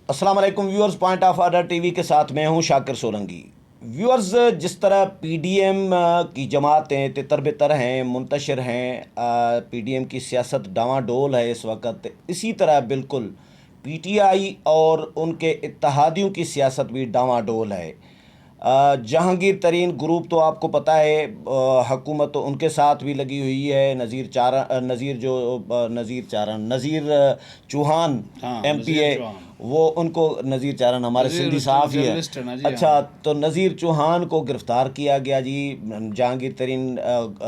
السلام علیکم viewers, point of order T V کے ساتھ میں ہوں شاکر سولنگی۔ ویورز، جس طرح پی ڈی ایم کی جماعتیں تتر بتر ہیں، منتشر ہیں، پی ڈی ایم کی سیاست ڈاواں ڈول ہے اس وقت، اسی طرح بالکل پی ٹی آئی اور ان کے اتحادیوں کی سیاست بھی ڈاواں ڈول ہے۔ جہانگیر ترین گروپ تو آپ کو پتہ ہے، حکومت ان کے ساتھ بھی لگی ہوئی ہے۔ نذیر چوہان ایم پی اے، وہ ان کو نذیر چارن ہمارے سندھی صحافی ہے۔ اچھا، تو نذیر چوہان کو گرفتار کیا گیا جی۔ جہانگیر ترین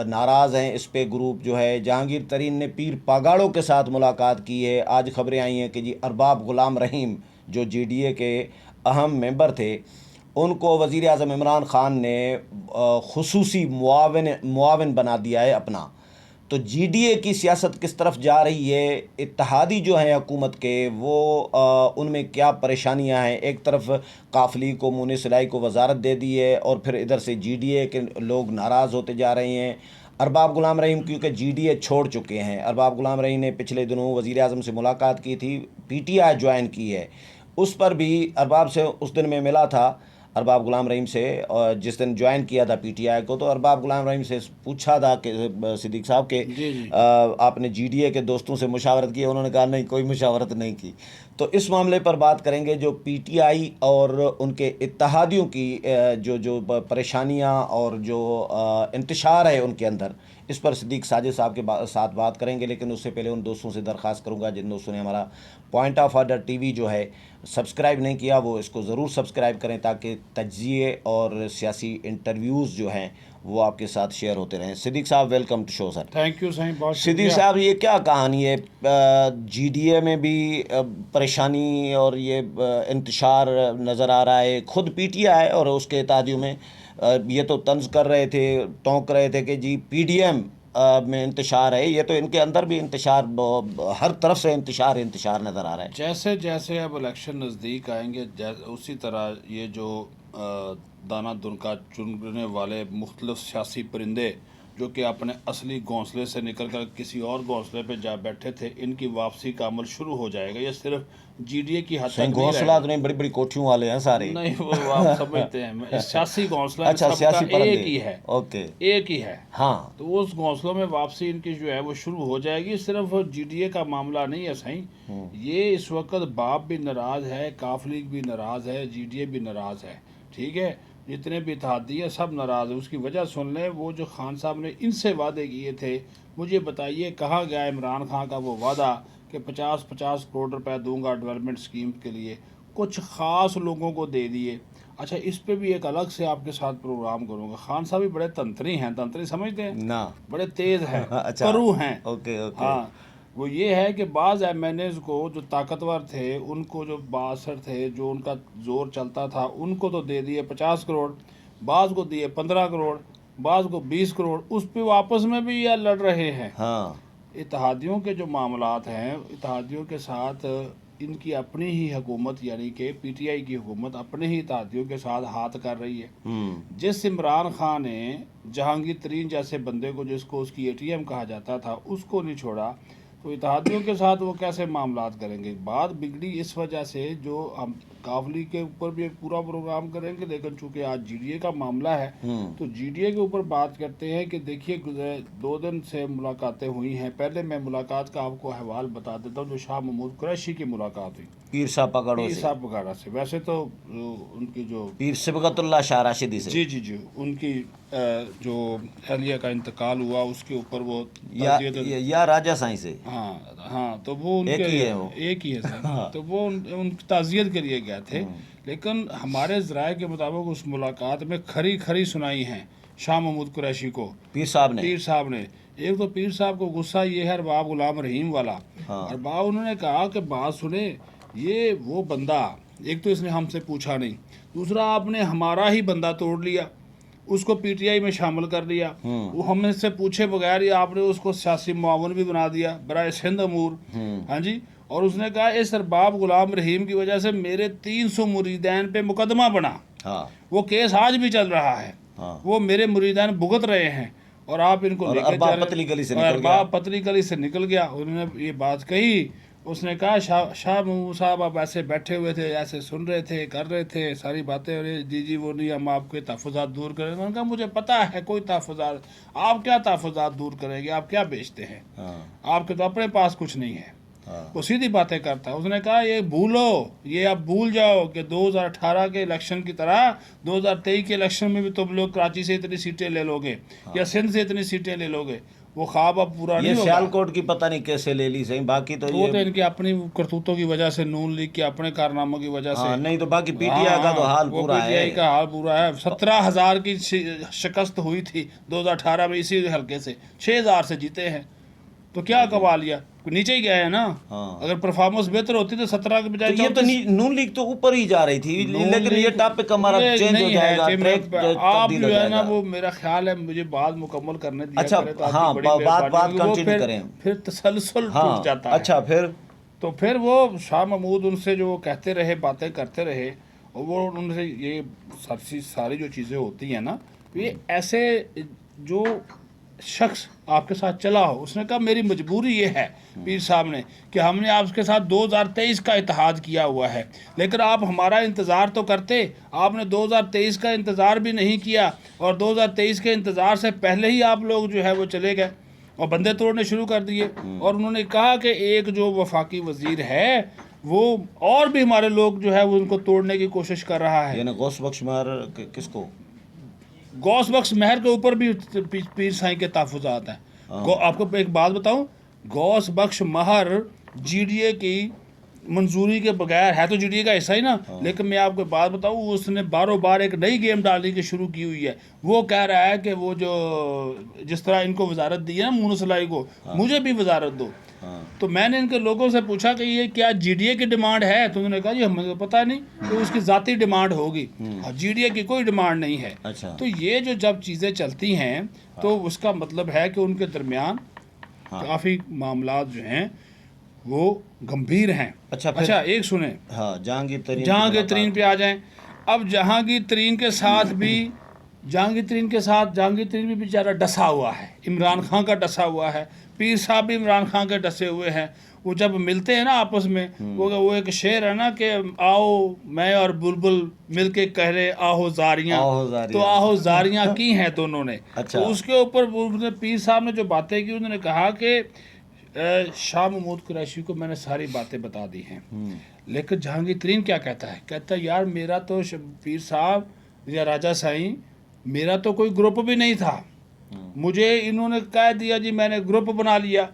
ناراض ہیں اس پہ، گروپ جو ہے۔ جہانگیر ترین نے پیر پاگاڑوں کے ساتھ ملاقات کی ہے۔ آج خبریں آئی ہیں کہ جی ارباب غلام رحیم جو جی ڈی اے کے اہم ممبر تھے، ان کو وزیر اعظم عمران خان نے خصوصی معاون بنا دیا ہے اپنا۔ تو جی ڈی اے کی سیاست کس طرف جا رہی ہے، اتحادی جو ہیں حکومت کے، وہ ان میں کیا پریشانیاں ہیں۔ ایک طرف قافلی کو، مونِ صلاحی کو وزارت دے دی ہے، اور پھر ادھر سے جی ڈی اے کے لوگ ناراض ہوتے جا رہے ہیں۔ ارباب غلام رحیم کیونکہ جی ڈی اے چھوڑ چکے ہیں، ارباب غلام رحیم نے پچھلے دنوں وزیر اعظم سے ملاقات کی تھی، پی ٹی آئی جوائن کی ہے۔ اس پر بھی ارباب سے اس دن میں ملا تھا، ارباب غلام رحیم سے، اور جس دن جوائن کیا تھا پی ٹی آئی کو، تو ارباب غلام رحیم سے پوچھا تھا کہ صدیق صاحب کہ آپ نے جی ڈی اے کے دوستوں سے مشاورت کی؟ انہوں نے کہا نہیں، کوئی مشاورت نہیں کی۔ تو اس معاملے پر بات کریں گے، جو پی ٹی آئی اور ان کے اتحادیوں کی جو پریشانیاں اور جو انتشار ہے ان کے اندر، اس پر صدیق ساجد صاحب کے ساتھ بات کریں گے۔ لیکن اس سے پہلے ان دوستوں سے درخواست کروں گا، جن دوستوں نے ہمارا point of order T V جو ہے سبسکرائب نہیں کیا، وہ اس کو ضرور سبسکرائب کریں، تاکہ تجزیے اور سیاسی انٹرویوز جو ہیں وہ آپ کے ساتھ شیئر ہوتے رہیں۔ صدیق صاحب، welcome to show sir. Thank you سائیں، بہت صدیق صاحب، یہ کیا کہانی ہے؟ جی ڈی اے میں بھی پریشانی اور یہ انتشار نظر آ رہا ہے۔ خود پی ٹی آئی اور اس کے اتحادیوں میں یہ تو طنز کر رہے تھے، ٹونک رہے تھے کہ جی پی ڈی ایم میں انتشار ہے، یہ تو ان کے اندر بھی انتشار، ہر طرف سے انتشار نظر آ رہا ہے۔ جیسے جیسے اب الیکشن نزدیک آئیں گے، اسی طرح یہ جو دانہ دنکا چننے والے مختلف سیاسی پرندے جو کہ اپنے اصلی گھونسلے سے نکل کر کسی اور گھونسلے پہ جا بیٹھے تھے، ان کی واپسی کا عمل شروع ہو جائے گا۔ یہ صرف جی ڈی اے کی حد تک نہیں گھونسلہ تو نہیں، بڑی بڑی کوٹھیوں والے ہیں سارے، نہیں، وہ آپ سمجھتے ہیں، سیاسی گھونسلہ اچھا، سب سیاسی کا پرندے، ایک ہی ہے، اوکے، ایک ہی ہے۔ ہاں، تو اس گھونسلوں میں واپسی ان کی جو ہے وہ شروع ہو جائے گی۔ صرف جی ڈی اے کا معاملہ نہیں ہے صحیح، یہ اس وقت باپ بھی ناراض ہے، کاف لیگ بھی ناراض ہے، جی ڈی اے بھی ناراض ہے، ٹھیک ہے؟ جتنے بھی اتحادی ہیں سب ناراض ہیں۔ اس کی وجہ سن لیں، وہ جو خان صاحب نے ان سے وعدے کیے تھے، مجھے بتائیے کہاں گیا عمران خان کا وہ وعدہ کہ 50 کروڑ روپے دوں گا ڈیولپمنٹ اسکیم کے لیے؟ کچھ خاص لوگوں کو دے دیے۔ اچھا، اس پہ بھی ایک الگ سے آپ کے ساتھ پروگرام کروں گا۔ خان صاحب بھی بڑے تنتری ہیں، تنتری سمجھتے ہیں نہ، بڑے تیز ہیں، اچھا، کرو ہیں۔ اوکے، ہاں، وہ یہ ہے کہ بعض ایم این ایز کو جو طاقتور تھے، ان کو جو بااثر تھے، جو ان کا زور چلتا تھا، ان کو تو دے دیے 50 کروڑ، بعض کو دیے 15 کروڑ، بعض کو 20 کروڑ، اس پہ وہ آپس میں بھی یہ لڑ رہے ہیں۔ ہاں، اتحادیوں کے جو معاملات ہیں، اتحادیوں کے ساتھ ان کی اپنی ہی حکومت، یعنی کہ پی ٹی آئی کی حکومت اپنے ہی اتحادیوں کے ساتھ ہاتھ کر رہی ہے۔ جس عمران خان نے جہانگیر ترین جیسے بندے کو، جس کو اس کی اے ٹی ایم کہا جاتا تھا، اس کو نہیں چھوڑا، تو اتحادیوں کے ساتھ وہ کیسے معاملات کریں گے؟ بات بگڑی اس وجہ سے، جو ہم کافلی کے اوپر بھی ایک پورا پروگرام کریں گے، لیکن چونکہ آج جی ڈی اے کا معاملہ ہے تو جی ڈی اے کے اوپر بات کرتے ہیں کہ دیکھیے، گزرے 2 دن سے ملاقاتیں ہوئی ہیں۔ پہلے میں ملاقات کا آپ کو احوال بتا دیتا ہوں، جو شاہ محمود قریشی کی ملاقات ہوئی پیر صاحب پکڑوں پیر سے، صاحب پگاڑا سے۔ ویسے تو ان کی جو پیر صبغت اللہ شاہ راشدی سے، جی ان کی جو اہلیہ کا انتقال ہوا، اس کے اوپر وہ یا راجہ سائیں سے، ہاں، تو وہ ان کے ایک ہی ہے، وہ ایک ہی ہے سر، تو وہ ان کی تعزیت کے لیے گئے تھے۔ لیکن ہمارے ذرائع کے مطابق اس ملاقات میں کھری سنائی ہیں شاہ محمود قریشی کو پیر صاحب نے۔ ایک تو پیر صاحب کو غصہ یہ ہے ارباب غلام رحیم والا، ارباب انہوں نے کہا کہ بات سنیں، یہ وہ بندہ، ایک تو اس نے ہم سے پوچھا نہیں، دوسرا آپ نے ہمارا ہی بندہ توڑ لیا، اس کو پی ٹی آئی میں شامل کر دیا، وہ ہم سے پوچھے بغیر ہی آپ نے اس کو سیاسی معاون بھی بنا دیا برائے سندھ امور، ہاں جی۔ اور اس نے کہا اس ارباب غلام رحیم کی وجہ سے میرے 300 مریدین پہ مقدمہ بنا، وہ کیس آج بھی چل رہا ہے، وہ میرے مریدین بھگت رہے ہیں، اور آپ ان کو لے کے ارباب پتلی گلی سے نکل گیا، ارباب پتلی گلی سے نکل گیا۔ انہوں نے یہ بات کہی، اس نے کہا شاہ محمود صاحب آپ ایسے بیٹھے ہوئے تھے، ایسے سن رہے تھے، کر رہے تھے ساری باتیں، اور جی وہ نہیں، ہم آپ کے تحفظات دور کریں. انہوں نے کہا مجھے پتہ ہے کوئی تحفظات، آپ کیا تحفظات دور کریں گے، آپ کیا بیچتے ہیں، آپ کے تو اپنے پاس کچھ نہیں ہے. وہ سیدھی باتیں کرتا ہے. اس نے کہا یہ بھولو، یہ اب بھول جاؤ کہ 2018 کے الیکشن کی طرح 2023 کے الیکشن میں بھی تم لوگ کراچی سے اتنی سیٹیں لے لو گے یا سندھ سے اتنی سیٹیں لے لو گے. وہ خواب اب پورا نہیں یہ ہوگا. سیالکوٹ کی پتہ نہیں کیسے لے لی صحیح، باقی تو وہ یہ تو ان کی اپنی کرتوتوں کی وجہ سے، نون لیگ کے اپنے کارناموں کی وجہ سے. نہیں تو باقی پی ٹی آئی کا تو حال وہ پورا پی ٹی آئی ہے. کا حال پورا ہے. 17,000 کی شکست ہوئی تھی 2018 میں اسی حلقے سے، 6,000 سے جیتے ہیں. تو کیا کما لیا، نیچے ہی گئے ہیں نا. اگر پرفارمنس بہتر ہوتی تو 17 کے بجائے یہ تو نون لیگ تو اوپر ہی جا رہی تھی، لیکن یہ ٹاپک ہمارا چینج ہو جائے گا، ٹریک آپ تبدیل ہو جو ہے جائے نا، گا. وہ میرا خیال ہے مجھے بات مکمل کرنے دیا اچھا کرے تو آپ ہاں، کی بڑی بات مہربانی ہوگی. کنٹینیو کریں. پھر تسلسل ہاں ٹوٹ جاتا ہے. اچھا تو پھر وہ شاہ محمود ان سے جو کہتے رہے، باتیں کرتے رہے، اور وہ ان سے یہ ساری جو چیزیں ہوتی ہیں نا، یہ ایسے جو شخص آپ کے ساتھ چلا ہو. اس نے کہا میری مجبوری یہ ہے پیر صاحب نے کہ ہم نے آپ کے ساتھ 2023 کا اتحاد کیا ہوا ہے، لیکن آپ ہمارا انتظار تو کرتے. آپ نے 2023 کا انتظار بھی نہیں کیا، اور 2023 کے انتظار سے پہلے ہی آپ لوگ جو ہے وہ چلے گئے اور بندے توڑنے شروع کر دیے. اور انہوں نے کہا کہ ایک جو وفاقی وزیر ہے وہ اور بھی ہمارے لوگ جو ہے وہ ان کو توڑنے کی کوشش کر رہا ہے. یعنی غوث بخش مہر کس کو؟ غوث بخش مہر کے اوپر بھی پیر سائیں کے تحفظات ہیں. آپ کو ایک بات بتاؤں، غوث بخش مہر جی ڈی اے کی منظوری کے بغیر ہے، تو جی ڈی اے کا حصہ ہی نا، لیکن میں آپ کو بات بتاؤں، اس نے باروں بار ایک نئی گیم ڈالنے کی شروع کی ہوئی ہے. وہ کہہ رہا ہے کہ وہ جو جس طرح ان کو وزارت دی ہے نا مونس لائی کو، مجھے بھی وزارت دو. تو میں نے ان کے لوگوں سے پوچھا کہ یہ کیا جی ڈی اے کی ڈیمانڈ ہے؟ تو انہوں نے کہا جی ہمیں تو پتہ نہیں، تو اس کی ذاتی ڈیمانڈ ہوگی. جی ڈی اے کی کوئی ڈیمانڈ نہیں ہے. تو یہ جو جب چیزیں چلتی ہیں تو اس کا مطلب ہے کہ ان کے درمیان کافی معاملات جو ہیں وہ گمبھیر ہیں. اچھا ایک سنیں، جہانگیر ترین پہ آ جائیں. اب جہانگیر ترین کے ساتھ بھی جہانگیر ترین بھی بیچارہ ڈسا ہوا ہے، عمران خان کا ڈسا ہوا ہے. پیر صاحب بھی عمران خان کے ڈسے ہوئے ہیں. وہ جب ملتے ہیں نا آپس میں، وہ ایک شعر ہے نا کہ آؤ میں اور بلبل مل کے کہہ رہے آہو زاریاں، تو آہو زاریاں کی ہیں دونوں نے. تو اس کے اوپر پیر صاحب نے جو باتیں کی، انہوں نے کہا کہ شاہ محمود قریشی کو میں نے ساری باتیں بتا دی ہیں، لیکن جہانگیر ترین کیا کہتا ہے؟ کہتا ہے یار میرا تو پیر صاحب یا راجہ سائیں، میرا تو کوئی گروپ بھی نہیں تھا. مجھے انہوں نے کہہ دیا جی میں نے گروپ بنا لیا،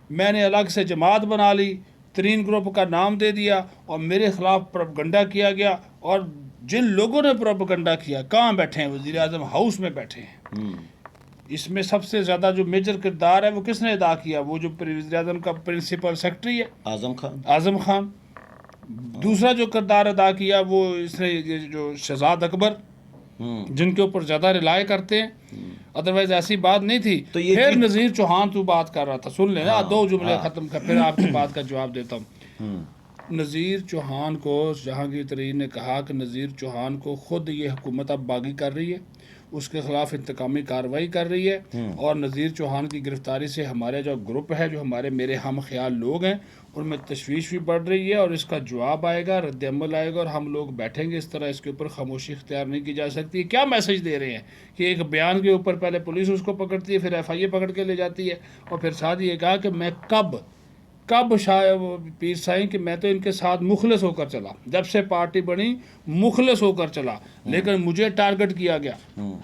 میں نے الگ سے جماعت بنا لی، ترین گروپ کا نام دے دیا، اور میرے خلاف پروپیگنڈا کیا گیا. اور جن لوگوں نے پروپیگنڈا کیا کہاں بیٹھے ہیں؟ وزیر اعظم ہاؤس میں بیٹھے ہیں. اس میں سب سے زیادہ جو میجر کردار ہے وہ کس نے ادا کیا؟ وہ جو وزیر اعظم کا پرنسپل سیکرٹری ہے اعظم خان. دوسرا جو کردار ادا کیا وہ اس نے جو شہزاد اکبر، جن کے اوپر زیادہ رلائے کرتے ہیں، ادروائز ایسی بات نہیں تھی. پھر نذیر چوہان تو بات کر رہا تھا، سن لیں نا، 2 جملے ختم کر پھر آپ کی بات کا جواب دیتا ہوں. نذیر چوہان کو جہانگیر ترین نے کہا کہ نذیر چوہان کو خود یہ حکومت اب باغی کر رہی ہے، اس کے خلاف انتقامی کارروائی کر رہی ہے، اور نذیر چوہان کی گرفتاری سے ہمارے جو گروپ ہے، جو میرے ہم خیال لوگ ہیں، ان میں تشویش بھی بڑھ رہی ہے، اور اس کا جواب آئے گا، رد عمل آئے گا، اور ہم لوگ بیٹھیں گے. اس طرح اس کے اوپر خاموشی اختیار نہیں کی جا سکتی. کیا میسج دے رہے ہیں کہ ایک بیان کے اوپر پہلے پولیس اس کو پکڑتی ہے، پھر ایف آئی اے پکڑ کے لے جاتی ہے، اور پھر ساتھ یہ کہا کہ میں کب پیر سائیں کہ میں تو ان کے ساتھ مخلص ہو کر چلا، جب سے پارٹی بنی مخلص ہو کر چلا، لیکن مجھے ٹارگٹ کیا گیا،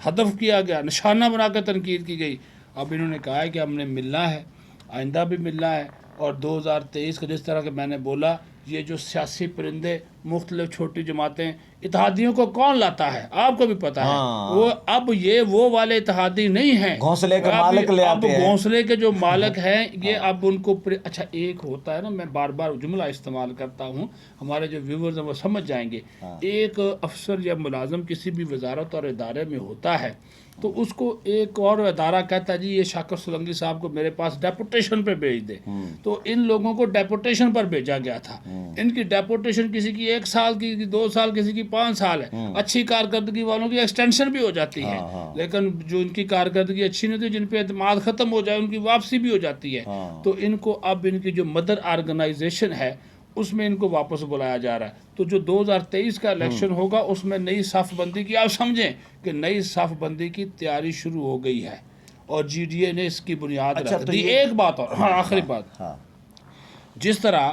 ہدف کیا گیا، نشانہ بنا کر تنقید کی گئی. اب انہوں نے کہا ہے کہ ہم نے ملنا ہے، آئندہ بھی ملنا ہے. اور 2023 کا جس طرح کہ میں نے بولا، یہ جو سیاسی پرندے، مختلف چھوٹی جماعتیں، اتحادیوں کو کون لاتا ہے آپ کو بھی پتا ہے. وہ اب یہ وہ والے اتحادی نہیں ہیں، گھونسلے کے مالک لے آتے ہیں. گھونسلے کے جو مالک ہیں یہ اب ان کو اچھا ایک ہوتا ہے نا، میں بار بار جملہ استعمال کرتا ہوں، ہمارے جو ویورز ہیں وہ سمجھ جائیں گے. ایک افسر یا ملازم کسی بھی وزارت اور ادارے میں ہوتا ہے تو اس کو ایک اور ادارہ کہتا ہے جی یہ شاکر سولنگی صاحب کو میرے پاس ڈیپوٹیشن پہ بھیج دے. تو ان لوگوں کو ڈیپوٹیشن پر بھیجا گیا تھا. ان کی ڈیپوٹیشن کسی کی 1 سال کی 2 سال, کسی کی 5 سال ہے. اچھی کارکردگی والوں کی ایکسٹینشن بھی ہو جاتی ہے, لیکن جو ان کی کارکردگی اچھی نہیں ہوتی, جن پہ اعتماد ختم ہو جائے, ان کی واپسی بھی ہو جاتی ہے. تو ان کو اب ان کی جو مدر آرگنائزیشن ہے اس میں ان کو واپس بلایا جا رہا ہے. تو جو 2023 کا الیکشن ہوگا اس میں نئی صف بندی کی, آپ سمجھیں کہ نئی صف بندی کی تیاری شروع ہو گئی ہے, اور جی ڈی اے نے اس کی بنیاد رکھ دی. ایک بات اور, آخری بات, جس طرح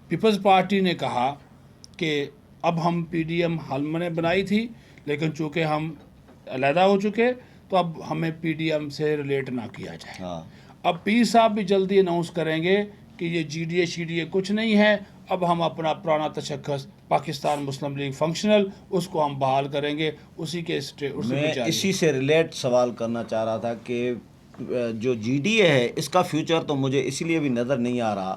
پیپلز پارٹی نے کہا کہ اب ہم پی ڈی ایم ہم نے بنائی تھی, لیکن چونکہ ہم علیحدہ ہو چکے تو اب ہمیں پی ڈی ایم سے ریلیٹ نہ کیا جائے. اب پیر صاحب بھی جلدی اناؤنس کریں گے کہ یہ جی ڈی اے کچھ نہیں ہے, اب ہم اپنا پرانا تشخص پاکستان مسلم لیگ فنکشنل اس کو ہم بحال کریں گے. اسی کے میں اسی سے ریلیٹ سوال کرنا چاہ رہا تھا کہ جو جی ڈی اے ہے اس کا فیوچر تو مجھے اسی لیے بھی نظر نہیں آ رہا.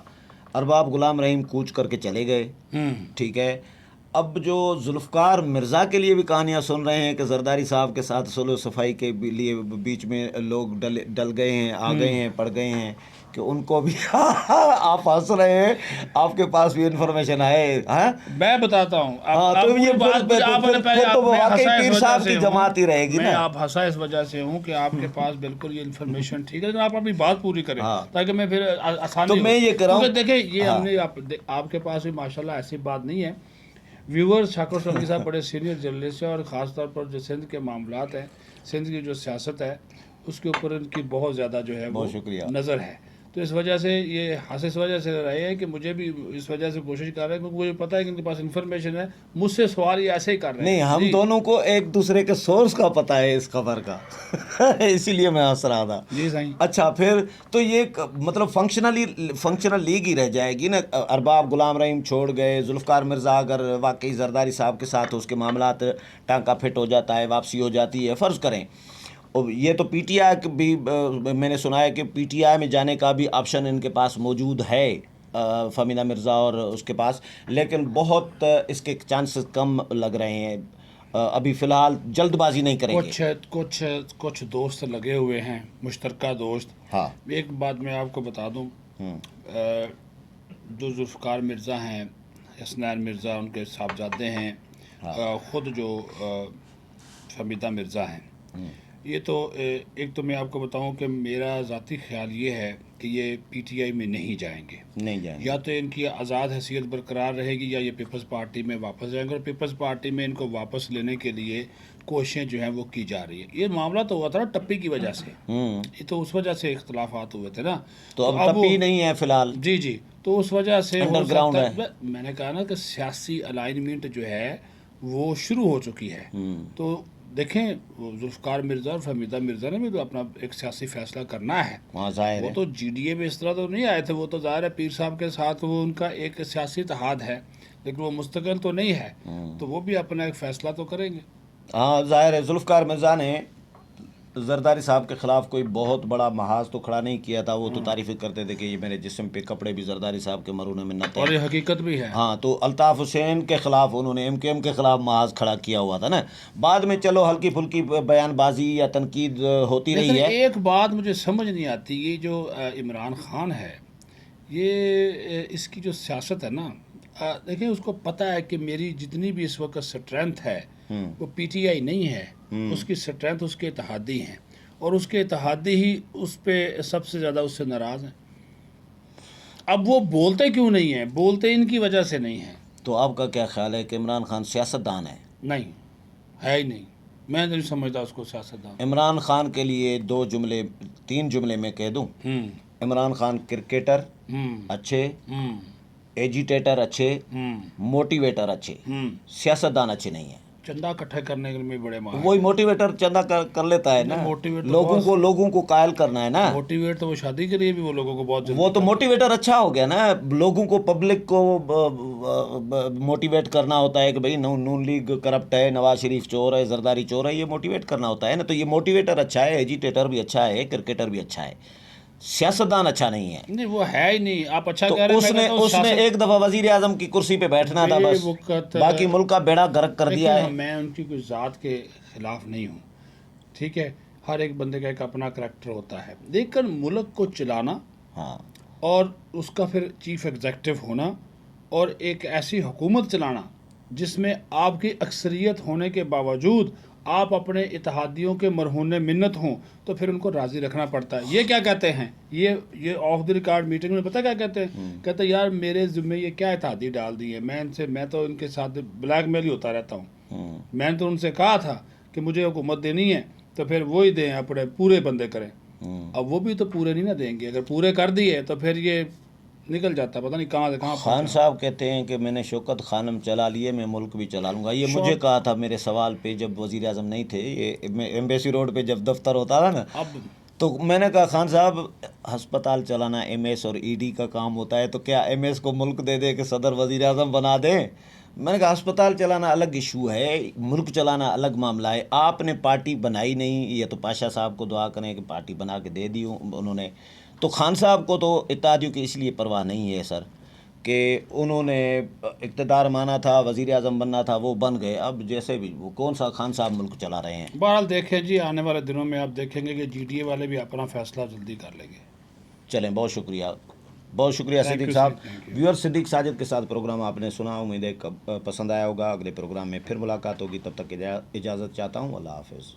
ارباب غلام رحیم کوچ کر کے چلے گئے, ٹھیک ہے. اب جو ذوالفقار مرزا کے لیے بھی کہانیاں سن رہے ہیں کہ زرداری صاحب کے ساتھ صلح و صفائی کے لیے بیچ میں لوگ ڈل گئے ہیں, آ گئے ہیں, پڑ گئے ہیں, کہ ان کو بھی آپ ہنس رہے ہیں, آپ کے پاس بھی انفارمیشن ہے. میں بتاتا ہوں, تو یہ پیر صاحب کی جماعت ہی رہے گی. میں آپ ہنسا اس وجہ سے ہوں کہ آپ کے پاس بالکل یہ انفارمیشن ٹھیک ہے, لیکن آپ اپنی بات پوری کریں تاکہ میں پھر آسانی. تو میں یہ کر رہا ہوں, دیکھیں یہ ہم نے آپ کے پاس بھی ماشاءاللہ ایسی بات نہیں ہے. ویورز, شاکر سنگی صاحب بڑے سینئر جرنلسٹ ہیں, اور خاص طور پر جو سندھ کے معاملات ہیں, سندھ کی جو سیاست ہے اس کے اوپر ان کی بہت زیادہ جو ہے وہ نظر ہے. تو اس وجہ سے یہ اس وجہ سے رہے ہیں کہ مجھے بھی اس وجہ سے کوشش کر رہے ہیں, کیونکہ مجھے پتہ ہے کہ ان کے پاس انفارمیشن ہے. مجھ سے سوال یہ ایسے ہی کر رہے ہیں. نہیں, ہم دونوں کو ایک دوسرے کے سورس کا پتہ ہے اس خبر کا, اسی لیے میں ہنس رہا تھا. جی صحیح. اچھا, پھر تو یہ مطلب فنکشنل لیگ ہی رہ جائے گی نا. ارباب غلام رحیم چھوڑ گئے, ذوالفقار مرزا اگر واقعی زرداری صاحب کے ساتھ اس کے معاملات ٹانکا فٹ ہو جاتا ہے, واپسی ہو جاتی ہے, فرض کریں. یہ تو پی ٹی آئی بھی میں نے سنا ہے کہ پی ٹی آئی میں جانے کا بھی آپشن ان کے پاس موجود ہے, فہمیدہ مرزا اور اس کے پاس, لیکن بہت اس کے چانسز کم لگ رہے ہیں. ابھی فی الحال جلد بازی نہیں کریں گے. کچھ دوست لگے ہوئے ہیں, مشترکہ دوست. ہاں, ایک بات میں آپ کو بتا دوں, جو ذوالفقار مرزا ہیں, حسنین مرزا ان کے صاحبزادے ہیں, خود جو فہمیدہ مرزا ہیں, یہ تو ایک تو میں آپ کو بتاؤں کہ میرا ذاتی خیال یہ ہے کہ یہ پی ٹی آئی میں نہیں جائیں گے. یا تو ان کی آزاد حیثیت برقرار رہے گی, یا یہ پیپلز پارٹی میں واپس جائیں گے. اور پیپلز پارٹی میں ان کو واپس لینے کے لیے کوششیں جو ہیں وہ کی جا رہی ہیں. یہ معاملہ تو ہوا تھا نا ٹپی کی وجہ سے, یہ تو اس وجہ سے اختلافات ہوئے تھے نا. تو اب ٹپی نہیں ہے فی الحال. جی, تو اس وجہ سے انڈر گراؤنڈ ہے. میں نے کہا نا کہ سیاسی الائنمنٹ جو ہے وہ شروع ہو چکی ہے. تو دیکھیں, ذوالفقار مرزا اور فہمیدہ مرزا نے بھی تو اپنا ایک سیاسی فیصلہ کرنا ہے. وہ تو جی ڈی اے میں اس طرح تو نہیں آئے تھے, وہ تو ظاہر ہے پیر صاحب کے ساتھ وہ ان کا ایک سیاسی اتحاد ہے, لیکن وہ مستقل تو نہیں ہے. تو وہ بھی اپنا ایک فیصلہ تو کریں گے. ہاں, ظاہر ہے ذوالفقار مرزا نے زرداری صاحب کے خلاف کوئی بہت بڑا محاذ تو کھڑا نہیں کیا تھا. وہ تو تعریفیں کرتے تھے کہ یہ میرے جسم پہ کپڑے بھی زرداری صاحب کے مرہون منت ہیں, اور یہ حقیقت بھی ہے. ہاں, تو الطاف حسین کے خلاف انہوں نے ایم کیو ایم کے خلاف محاذ کھڑا کیا ہوا تھا نا. بعد میں چلو ہلکی پھلکی بیان بازی یا تنقید ہوتی رہی ہے. ایک بات مجھے سمجھ نہیں آتی, یہ جو عمران خان ہے, یہ اس کی جو سیاست ہے نا, دیکھیں اس کو پتہ ہے کہ میری جتنی بھی اس وقت سٹرینتھ ہے وہ پی ٹی آئی نہیں ہے. اس کی سٹرینتھ اس کے اتحادی ہیں, اور اس کے اتحادی ہی اس پہ سب سے زیادہ اس سے ناراض ہیں. اب وہ بولتے کیوں نہیں ہیں؟ بولتے ان کی وجہ سے نہیں ہیں. تو آپ کا کیا خیال ہے کہ عمران خان سیاستدان ہے؟ نہیں ہے ہی نہیں, میں نہیں سمجھتا اس کو سیاستدان. عمران خان کے لیے 3 جملے میں کہہ دوں. عمران خان کرکٹر اچھے, ایجیٹیٹر اچھے, موٹیویٹر اچھے, سیاستدان اچھے نہیں ہیں. چندہ اکٹھا کرنے کے لیے بڑے ماہر. وہی موٹیویٹر چندہ کر لیتا ہے نا, لوگوں کو قائل کرنا ہے نا. موٹیویٹ تو وہ شادی کے لیے بھی وہ لوگوں کو بہت, وہ تو موٹیویٹر اچھا ہو گیا نا. لوگوں کو, پبلک کو موٹیویٹ کرنا ہوتا ہے کہ بھئی نون لیگ کرپٹ ہے, نواز شریف چور ہے, زرداری چور ہے, یہ موٹیویٹ کرنا ہوتا ہے نا. تو یہ موٹیویٹر اچھا ہے, ایجیٹیٹر بھی اچھا ہے, کرکٹر بھی اچھا ہے, سیاستدان اچھا نہیں ہے. نہیں وہ ہے ہی نہیں. آپ اچھا کہہ رہے ہیں. اس نے ایک دفعہ وزیر اعظم کی کرسی پہ بیٹھنا تھا بس, باقی ملک کا بیڑا غرق کر دیا ہے. میں ان کی کوئی ذات کے خلاف نہیں ہوں, ٹھیک ہے, ہر ایک بندے کا ایک اپنا کریکٹر ہوتا ہے, لیکن ملک کو چلانا اور اس کا پھر چیف ایگزیکٹو ہونا اور ایک ایسی حکومت چلانا جس میں آپ کی اکثریت ہونے کے باوجود آپ اپنے اتحادیوں کے مرہون منت ہوں، تو پھر ان کو راضی رکھنا پڑتا ہے. یہ کیا کہتے ہیں، یہ آف دی ریکارڈ میٹنگ میں پتہ کیا کہتے ہیں؟ کہتے ہیں یار میرے ذمے یہ کیا اتحادی ڈال دی ہے، میں تو ان کے ساتھ بلیک میل ہی ہوتا رہتا ہوں. میں نے تو ان سے کہا تھا کہ مجھے حکومت دینی ہے تو پھر وہی دیں، اپنے پورے بندے کریں. اب وہ بھی تو پورے نہیں نہ دیں گے. اگر پورے کر دیے تو پھر یہ نکل جاتا، پتہ نہیں کہاں سے کہاں. خان صاحب کہتے ہیں کہ میں نے شوکت خانم چلا لیے، میں ملک بھی چلا لوں گا. یہ مجھے کہا تھا میرے سوال پہ جب وزیر اعظم نہیں تھے. یہ ایمبیسی روڈ پہ جب دفتر ہوتا تھا نا، اب تو میں نے کہا خان صاحب ہسپتال چلانا ایم ایس اور ای ڈی کا کام ہوتا ہے، تو کیا ایم ایس کو ملک دے دے کہ صدر وزیر اعظم بنا دیں؟ میں نے کہا ہسپتال چلانا الگ ایشو ہے، ملک چلانا الگ معاملہ ہے. آپ نے پارٹی بنائی نہیں، یہ تو پاشا صاحب کو دعا کریں کہ پارٹی بنا کے دے دی انہوں نے. تو خان صاحب کو تو اتحادیوں کی اس لیے پرواہ نہیں ہے سر کہ انہوں نے اقتدار مانا تھا، وزیر اعظم بننا تھا، وہ بن گئے. اب جیسے بھی وہ کون سا خان صاحب ملک چلا رہے ہیں. بہرحال دیکھیں جی، آنے والے دنوں میں آپ دیکھیں گے کہ جی ٹی اے والے بھی اپنا فیصلہ جلدی کر لیں گے. چلیں، بہت شکریہ، بہت شکریہ صدیق صاحب. ویور صدیق ساجد کے ساتھ پروگرام آپ نے سنا، امید ہے پسند آیا ہوگا. اگلے پروگرام میں پھر ملاقات ہوگی، تب تک اجازت چاہتا ہوں. اللہ حافظ.